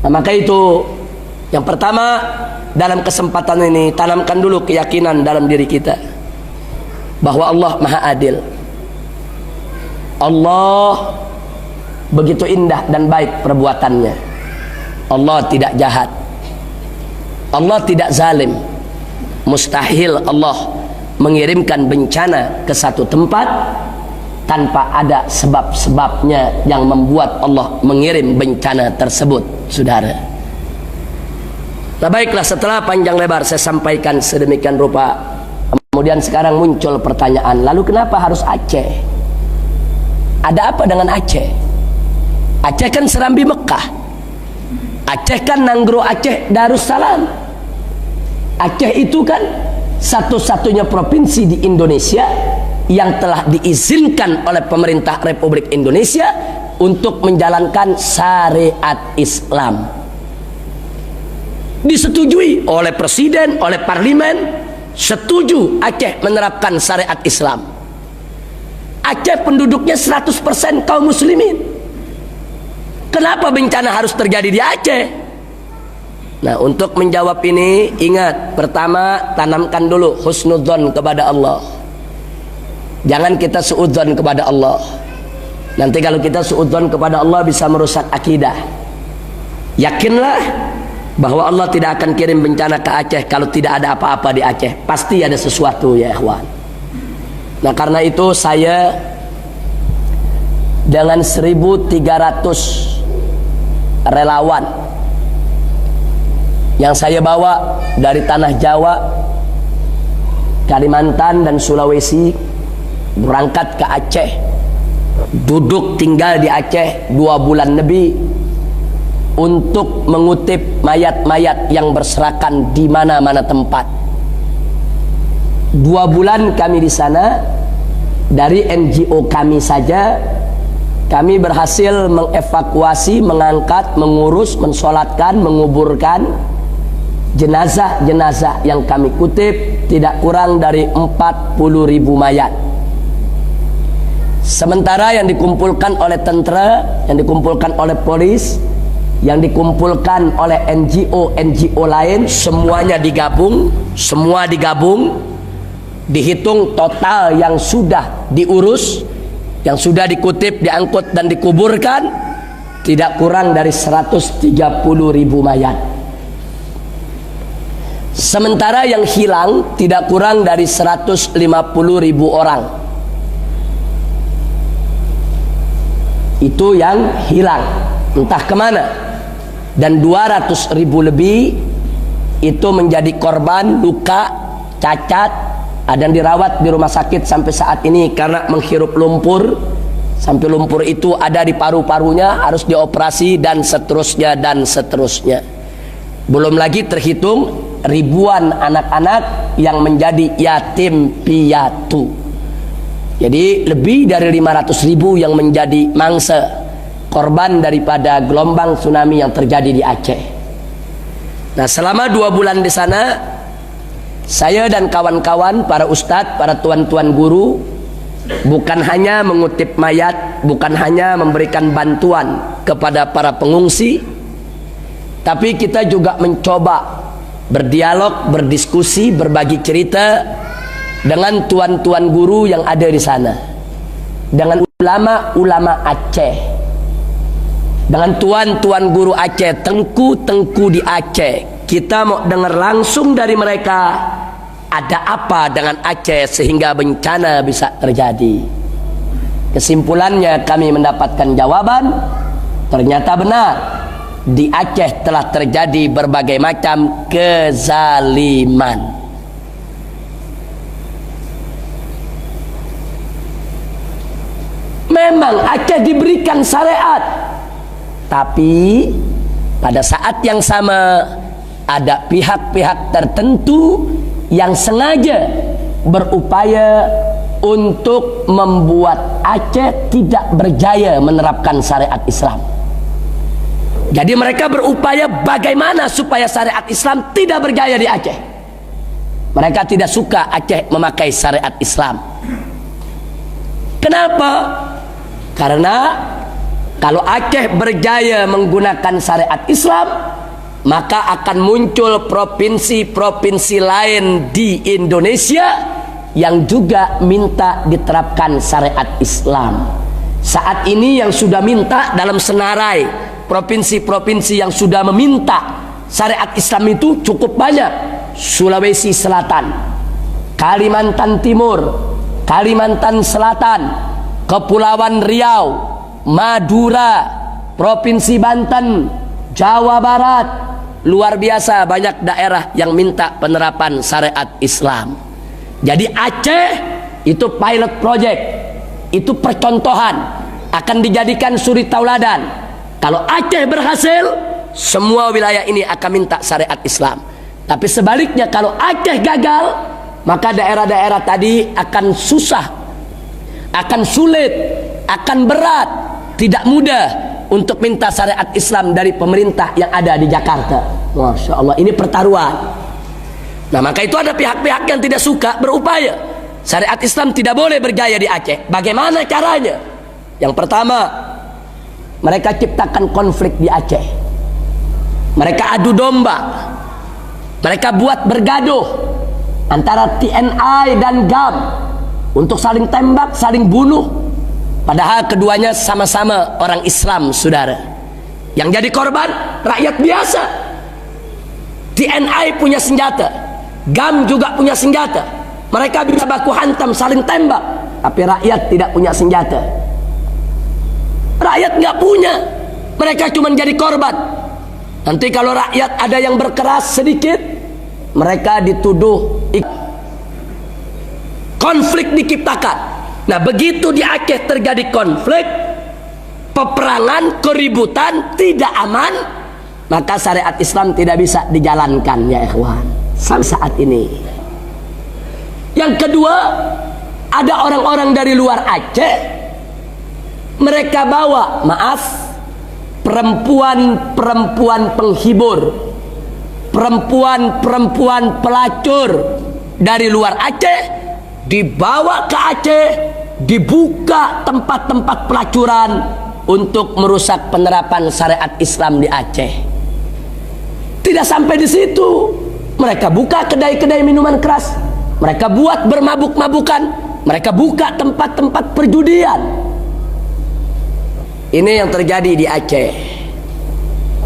Nah, maka itu yang pertama, dalam kesempatan ini tanamkan dulu keyakinan dalam diri kita bahwa Allah Maha Adil. Allah begitu indah dan baik perbuatannya. Allah tidak jahat, Allah tidak zalim. Mustahil Allah mengirimkan bencana ke satu tempat tanpa ada sebab-sebabnya yang membuat Allah mengirim bencana tersebut, saudara. Nah, baiklah, setelah panjang lebar saya sampaikan sedemikian rupa, kemudian sekarang muncul pertanyaan, lalu kenapa harus Aceh? Ada apa dengan Aceh? Aceh kan Serambi Mekah, Aceh kan Nanggro Aceh Darussalam. Aceh itu kan satu-satunya provinsi di Indonesia yang telah diizinkan oleh pemerintah Republik Indonesia untuk menjalankan syariat Islam. Disetujui oleh presiden, oleh parlemen, setuju Aceh menerapkan syariat Islam. Aceh penduduknya 100% kaum muslimin. Kenapa bencana harus terjadi di Aceh? Nah, untuk menjawab ini, ingat, pertama tanamkan dulu husnudzon kepada Allah. Jangan kita suudzon kepada Allah. Nanti kalau kita suudzon kepada Allah bisa merusak akidah. Yakinlah bahwa Allah tidak akan kirim bencana ke Aceh kalau tidak ada apa-apa di Aceh. Pasti ada sesuatu, ya ikhwan. Nah, karena itu saya dengan 1.300 relawan yang saya bawa dari tanah Jawa, Kalimantan dan Sulawesi, berangkat ke Aceh, duduk tinggal di Aceh 2 bulan lebih untuk mengutip mayat-mayat yang berserakan di mana-mana tempat. 2 bulan kami di sana, dari NGO kami saja kami berhasil mengevakuasi, mengangkat, mengurus, mensolatkan, menguburkan jenazah-jenazah yang kami kutip tidak kurang dari 40.000 mayat. Sementara yang dikumpulkan oleh tentara, yang dikumpulkan oleh polis, yang dikumpulkan oleh NGO lain, semuanya digabung, semua digabung, dihitung total yang sudah diurus, yang sudah dikutip, diangkut dan dikuburkan tidak kurang dari 130.000 mayat. Sementara yang hilang tidak kurang dari 150.000 orang. Itu yang hilang, entah kemana. Dan 200.000 lebih itu menjadi korban luka, cacat, ada yang dirawat di rumah sakit sampai saat ini karena menghirup lumpur, sampai lumpur itu ada di paru-parunya, harus dioperasi dan seterusnya dan seterusnya. Belum lagi terhitung ribuan anak-anak yang menjadi yatim piatu. Jadi lebih dari 500.000 yang menjadi mangsa, korban daripada gelombang tsunami yang terjadi di Aceh. Nah, selama 2 bulan di sana, saya dan kawan-kawan, para ustadz, para tuan-tuan guru, bukan hanya mengutip mayat, bukan hanya memberikan bantuan kepada para pengungsi, tapi kita juga mencoba berdialog, berdiskusi, berbagi cerita dengan tuan-tuan guru yang ada di sana, dengan ulama-ulama Aceh, dengan tuan-tuan guru Aceh, tengku-tengku di Aceh. Kita mau dengar langsung dari mereka, ada apa dengan Aceh sehingga bencana bisa terjadi. Kesimpulannya kami mendapatkan jawaban, ternyata benar, di Aceh telah terjadi berbagai macam kezaliman. Memang Aceh diberikan syariat, tapi pada saat yang sama ada pihak-pihak tertentu yang sengaja berupaya untuk membuat Aceh tidak berjaya menerapkan syariat Islam. Jadi mereka berupaya bagaimana supaya syariat Islam tidak berjaya di Aceh. Mereka tidak suka Aceh memakai syariat Islam. Kenapa? Karena Kalau Aceh berjaya menggunakan syariat Islam, maka akan muncul provinsi-provinsi lain di Indonesia yang juga minta diterapkan syariat Islam. Saat ini yang sudah minta dalam senarai provinsi-provinsi yang sudah meminta syariat Islam itu cukup banyak. Sulawesi Selatan, Kalimantan Timur, Kalimantan Selatan, Kepulauan Riau, Madura, Provinsi Banten, Jawa Barat. Luar biasa banyak daerah yang minta penerapan syariat Islam. Jadi Aceh itu pilot project, itu percontohan, akan dijadikan suri tauladan. Kalau Aceh berhasil, semua wilayah ini akan minta syariat Islam. Tapi sebaliknya kalau Aceh gagal, maka daerah-daerah tadi akan susah, akan sulit, akan berat, tidak mudah untuk minta syariat Islam dari pemerintah yang ada di Jakarta. Masya Allah, ini pertaruhan. Nah, maka itu ada pihak-pihak yang tidak suka berupaya syariat Islam tidak boleh berjaya di Aceh. Bagaimana caranya? Yang pertama, mereka ciptakan konflik di Aceh. Mereka adu domba. Mereka buat bergaduh antara TNI dan GAM untuk saling tembak, saling bunuh. Padahal keduanya sama-sama orang Islam, saudara. Yang jadi korban rakyat biasa. TNI punya senjata, GAM juga punya senjata. Mereka bisa baku hantam, saling tembak. Tapi rakyat tidak punya senjata. Rakyat nggak punya. Mereka cuma jadi korban. Nanti kalau rakyat ada yang berkeras sedikit, mereka dituduh konflik diciptakan. Nah, begitu di Aceh terjadi konflik, peperangan, keributan, tidak aman, maka syariat Islam tidak bisa dijalankan, ya ikhwan, sampai saat ini. Yang kedua, ada orang-orang dari luar Aceh, mereka bawa, perempuan-perempuan penghibur, perempuan-perempuan pelacur dari luar Aceh, dibawa ke Aceh, dibuka tempat-tempat pelacuran untuk merusak penerapan syariat Islam di Aceh. Tidak sampai di situ, mereka buka kedai-kedai minuman keras, mereka buat bermabuk-mabukan, mereka buka tempat-tempat perjudian. Ini yang terjadi di Aceh.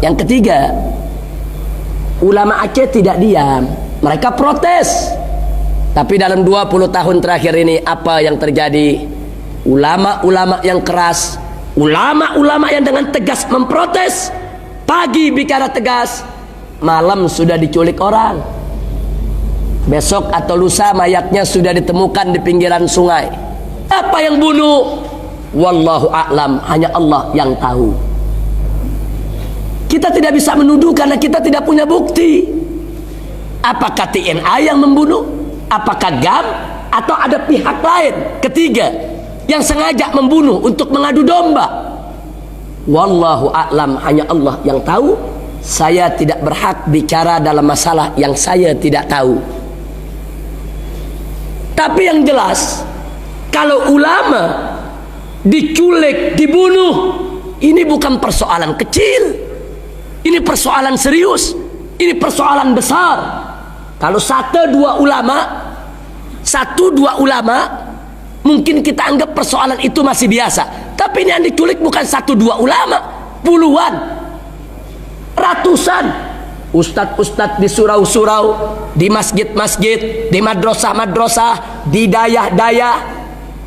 Yang ketiga, ulama Aceh tidak diam, mereka protes. Tapi dalam 20 tahun terakhir ini apa yang terjadi? Ulama-ulama yang keras, ulama-ulama yang dengan tegas memprotes, pagi bicara tegas, malam sudah diculik orang. Besok atau lusa mayatnya sudah ditemukan di pinggiran sungai. Apa yang bunuh? Wallahu a'lam, hanya Allah yang tahu. Kita tidak bisa menuduh karena kita tidak punya bukti. Apakah TNI yang membunuh? Apakah GAM? Atau ada pihak lain ketiga yang sengaja membunuh untuk mengadu domba? Wallahu a'lam, hanya Allah yang tahu. Saya tidak berhak bicara dalam masalah yang saya tidak tahu. Tapi yang jelas, kalau ulama diculik, dibunuh, ini bukan persoalan kecil. Ini persoalan serius. Ini persoalan besar. Kalau satu dua ulama, mungkin kita anggap persoalan itu masih biasa. Tapi ini yang diculik bukan satu dua ulama, puluhan, ratusan ustadz-ustadz di surau-surau, di masjid-masjid, di madrasah-madrasah, di dayah-dayah.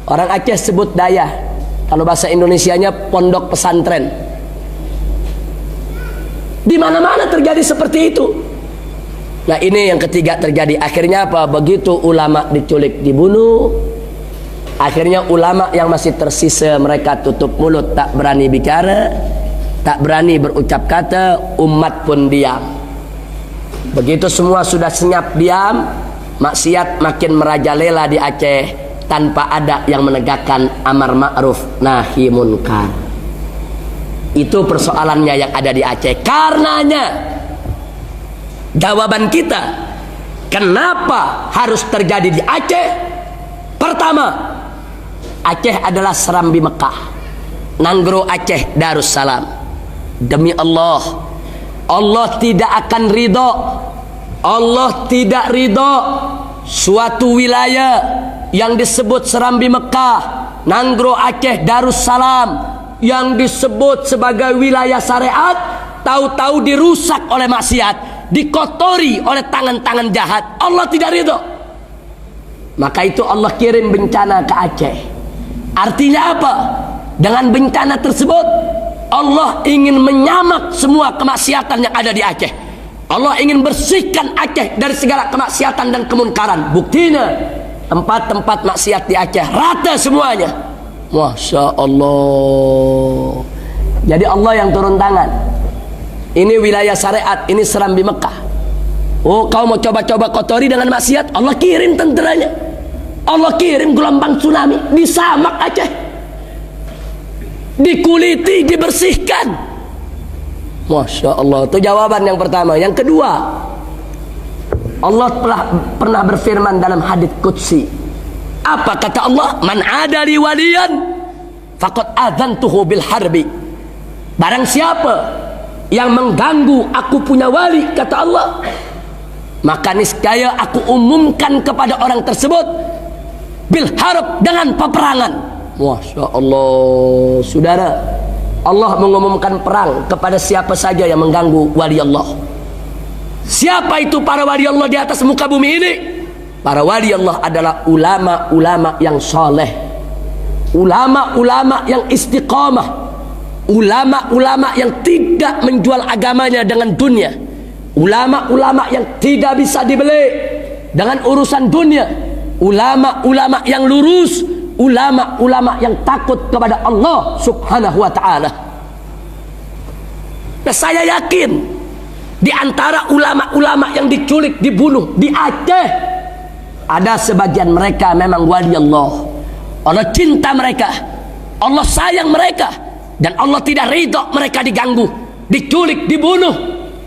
Orang Aceh sebut dayah, kalau bahasa Indonesianya pondok pesantren. Di mana-mana terjadi seperti itu. Nah, ini yang ketiga terjadi. Akhirnya apa? Begitu ulama diculik, dibunuh, akhirnya ulama yang masih tersisa mereka tutup mulut, tak berani bicara, tak berani berucap kata, umat pun diam. Begitu semua sudah senyap diam, maksiat makin merajalela di Aceh tanpa ada yang menegakkan amar ma'ruf nahi munkar. Itu persoalannya yang ada di Aceh. Karenanya jawaban kita, kenapa harus terjadi di Aceh? Pertama, Aceh adalah Serambi Mekah. Nanggro Aceh Darussalam. Demi Allah, Allah tidak akan ridho, Allah tidak ridho suatu wilayah yang disebut Serambi Mekah, Nanggro Aceh Darussalam, yang disebut sebagai wilayah syariat, tahu-tahu dirusak oleh maksiat, dikotori oleh tangan-tangan jahat. Allah tidak ridho. Maka itu Allah kirim bencana ke Aceh. Artinya apa? Dengan bencana tersebut Allah ingin menyamak semua kemaksiatan yang ada di Aceh. Allah ingin bersihkan Aceh dari segala kemaksiatan dan kemunkaran. Buktinya tempat-tempat maksiat di Aceh rata semuanya. Masya Allah. Jadi Allah yang turun tangan. Ini wilayah syariat, ini Serambi Mekah. Oh, kau mau coba-coba kotori dengan maksiat, Allah kirim tenteranya, Allah kirim gelombang tsunami, disamak Aceh, dikuliti, dibersihkan. Masya Allah. Itu jawaban yang pertama. Yang kedua, Allah pernah berfirman dalam hadits qudsi. Apa kata Allah? Man adali waliyan faqad adzantuhu bil harbi. Barang siapa yang mengganggu aku punya wali, kata Allah, maka niscaya aku umumkan kepada orang tersebut bil harb, dengan peperangan. Masya Allah. Saudara, Allah mengumumkan perang kepada siapa saja yang mengganggu wali Allah. Siapa itu para wali Allah di atas muka bumi ini? Para wali Allah adalah ulama-ulama yang soleh, ulama-ulama yang istiqamah, ulama-ulama yang tidak menjual agamanya dengan dunia, ulama-ulama yang tidak bisa dibeli dengan urusan dunia, ulama-ulama yang lurus, ulama-ulama yang takut kepada Allah subhanahu wa ta'ala. Nah, saya yakin di antara ulama-ulama yang diculik, dibunuh di Aceh, ada sebagian mereka memang wali Allah. Allah cinta mereka, Allah sayang mereka, dan Allah tidak ridho mereka diganggu, diculik, dibunuh.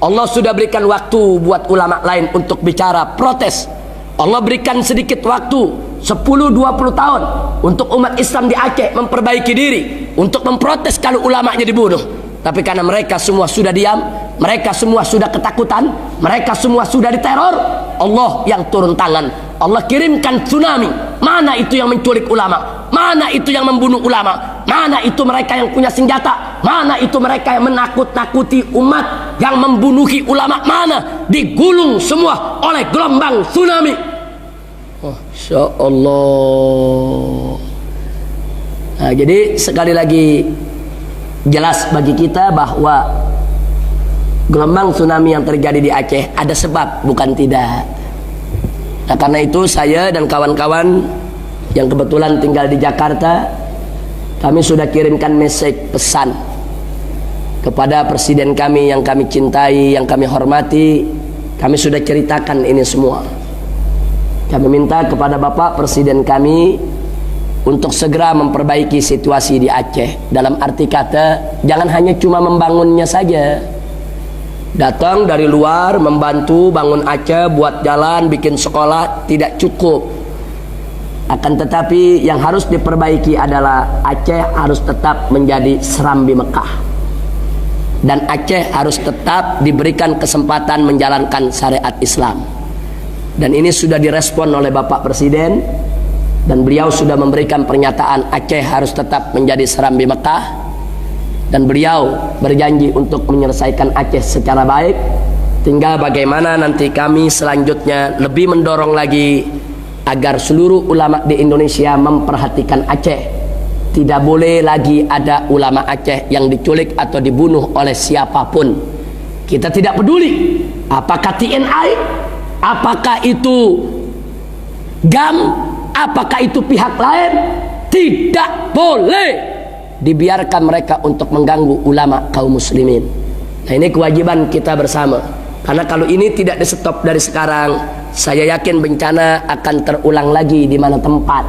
Allah sudah berikan waktu buat ulama lain untuk bicara, protes. Allah berikan sedikit waktu, 10-20 tahun, untuk umat Islam di Aceh memperbaiki diri, untuk memprotes kalau ulamanya dibunuh. Tapi karena mereka semua sudah diam, mereka semua sudah ketakutan, mereka semua sudah diteror, Allah yang turun tangan. Allah kirimkan tsunami. Mana itu yang menculik ulama? Mana itu yang membunuh ulama? Mana itu mereka yang punya senjata? Mana itu mereka yang menakut-nakuti umat, yang membunuhi ulama? Mana? Digulung semua oleh gelombang tsunami. Masya Allah. Nah, jadi sekali lagi jelas bagi kita bahwa gelombang tsunami yang terjadi di Aceh ada sebab, bukan tidak. Nah, karena itu saya dan kawan-kawan yang kebetulan tinggal di Jakarta, kami sudah kirimkan message pesan kepada presiden kami yang kami cintai, yang kami hormati. Kami sudah ceritakan ini semua. Kami minta kepada Bapak Presiden kami untuk segera memperbaiki situasi di Aceh. Dalam arti kata, jangan hanya cuma membangunnya saja. Datang dari luar membantu bangun Aceh, buat jalan, bikin sekolah, tidak cukup. Akan tetapi yang harus diperbaiki adalah Aceh harus tetap menjadi Serambi Mekah, dan Aceh harus tetap diberikan kesempatan menjalankan syariat Islam. Dan ini sudah direspon oleh Bapak Presiden, dan beliau sudah memberikan pernyataan Aceh harus tetap menjadi Serambi Mekah. Dan beliau berjanji untuk menyelesaikan Aceh secara baik. Tinggal bagaimana nanti kami selanjutnya lebih mendorong lagi agar seluruh ulama di Indonesia memperhatikan Aceh. Tidak boleh lagi ada ulama Aceh yang diculik atau dibunuh oleh siapapun. Kita tidak peduli apakah TNI, apakah itu GAM, apakah itu pihak lain. Tidak boleh dibiarkan mereka untuk mengganggu ulama kaum muslimin. Nah, ini kewajiban kita bersama. Karena kalau ini tidak di stop dari sekarang, saya yakin bencana akan terulang lagi di mana tempat.